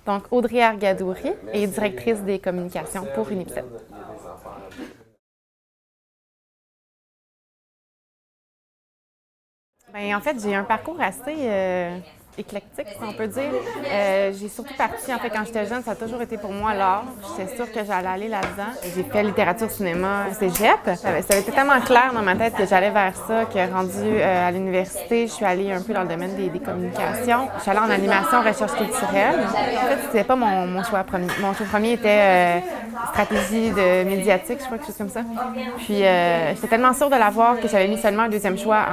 Donc, Audrey Argadouri est directrice des communications pour Unipsed. Bien, en fait, j'ai un parcours assez éclectique, si on peut dire. J'ai surtout parti, en fait, quand j'étais jeune, ça a toujours été pour moi l'art. J'étais sûre que j'allais aller là-dedans. J'ai fait littérature, cinéma, cégep. Ça avait été tellement clair dans ma tête que j'allais vers ça, que rendu à l'université, je suis allée un peu dans le domaine des communications. Je suis allée en animation, recherche culturelle. En fait, c'était pas mon choix premier. Mon choix premier était stratégie de médiatique, je crois, quelque chose comme ça. Puis, j'étais tellement sûre de l'avoir que j'avais mis seulement un deuxième choix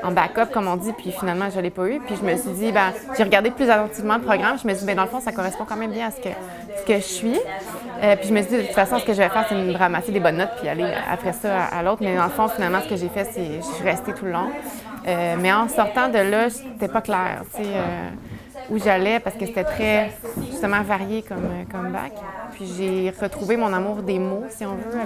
en backup, comme on dit, puis finalement, je ne l'ai pas eu. Puis je me suis dit, j'ai regardé plus attentivement le programme. Je me suis dit, dans le fond, ça correspond quand même bien à ce que je suis. Puis je me suis dit, de toute façon, ce que je vais faire, c'est me ramasser des bonnes notes puis aller après ça à l'autre. Mais dans le fond, finalement, ce que j'ai fait, c'est je suis restée tout le long. Mais en sortant de là, c'était pas clair, tu sais, où j'allais parce que c'était très, justement, varié comme bac. Puis j'ai retrouvé mon amour des mots, si on veut,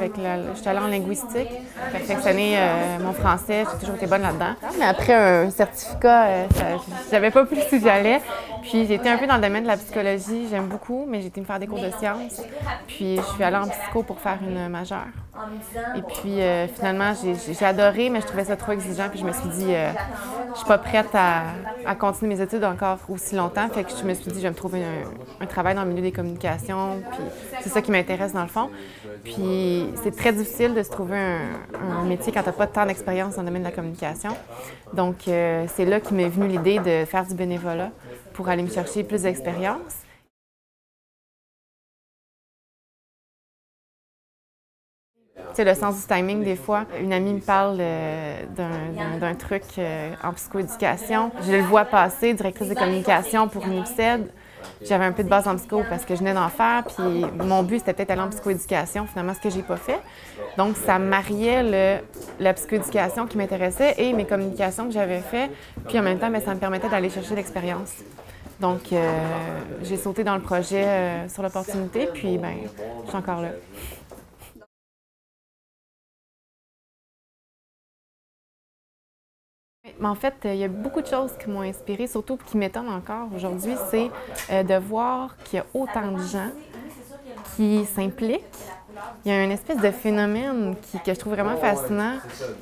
je suis allée en linguistique, perfectionner mon français, j'ai toujours été bonne là-dedans. Mais après un certificat, je savais pas plus où j'allais. Puis j'ai été un peu dans le domaine de la psychologie, j'aime beaucoup, mais j'ai été me faire des cours de sciences. Puis je suis allée en psycho pour faire une majeure. Et puis finalement, j'ai adoré, mais je trouvais ça trop exigeant. Puis je me suis dit, je suis pas prête à continuer mes études encore aussi longtemps. Fait que je me suis dit, je vais me trouver un travail dans le milieu des communications. Puis c'est ça qui m'intéresse dans le fond. Puis c'est très difficile de se trouver un métier quand tu n'as pas tant d'expérience dans le domaine de la communication. Donc c'est là qu'est m'est venue l'idée de faire du bénévolat pour aller me chercher plus d'expérience. Tu sais, le sens du timing, des fois, une amie me parle d'un truc en psychoéducation. Je le vois passer, directrice de communication pour Unipsed. J'avais un peu de base en psycho parce que je venais d'en faire, puis mon but, c'était peut-être aller en psychoéducation, finalement, ce que j'ai pas fait. Donc, ça mariait la psychoéducation qui m'intéressait et mes communications que j'avais fait, puis en même temps, ça me permettait d'aller chercher l'expérience. Donc, j'ai sauté dans le projet sur l'opportunité, puis je suis encore là. Mais en fait, il y a beaucoup de choses qui m'ont inspirée, surtout qui m'étonnent encore aujourd'hui, c'est de voir qu'il y a autant de gens qui s'impliquent. Il y a une espèce de phénomène que je trouve vraiment fascinant,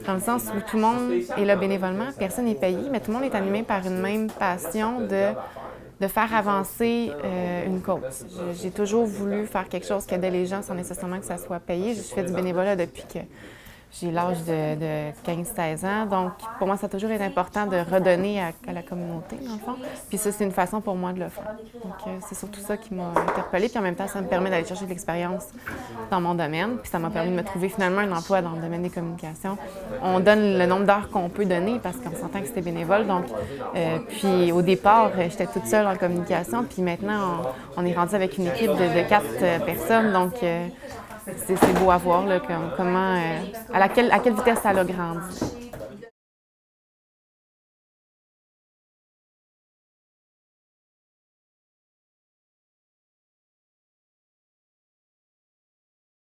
dans le sens où tout le monde est là bénévolement, personne n'est payé, mais tout le monde est animé par une même passion de faire avancer une cause. J'ai toujours voulu faire quelque chose qui aidait les gens sans nécessairement que ça soit payé. Je fais du bénévolat depuis que j'ai l'âge de 15-16 ans, donc pour moi, ça a toujours été important de redonner à la communauté, dans le fond. Puis ça, c'est une façon pour moi de le faire. Donc c'est surtout ça qui m'a interpellée, puis en même temps, ça me permet d'aller chercher de l'expérience dans mon domaine, puis ça m'a permis de me trouver finalement un emploi dans le domaine des communications. On donne le nombre d'heures qu'on peut donner parce qu'on s'entend que c'était bénévole, donc puis au départ, j'étais toute seule en communication, puis maintenant, on est rendu avec une équipe de 4 personnes, donc c'est beau à voir là, à quelle vitesse ça a grandi.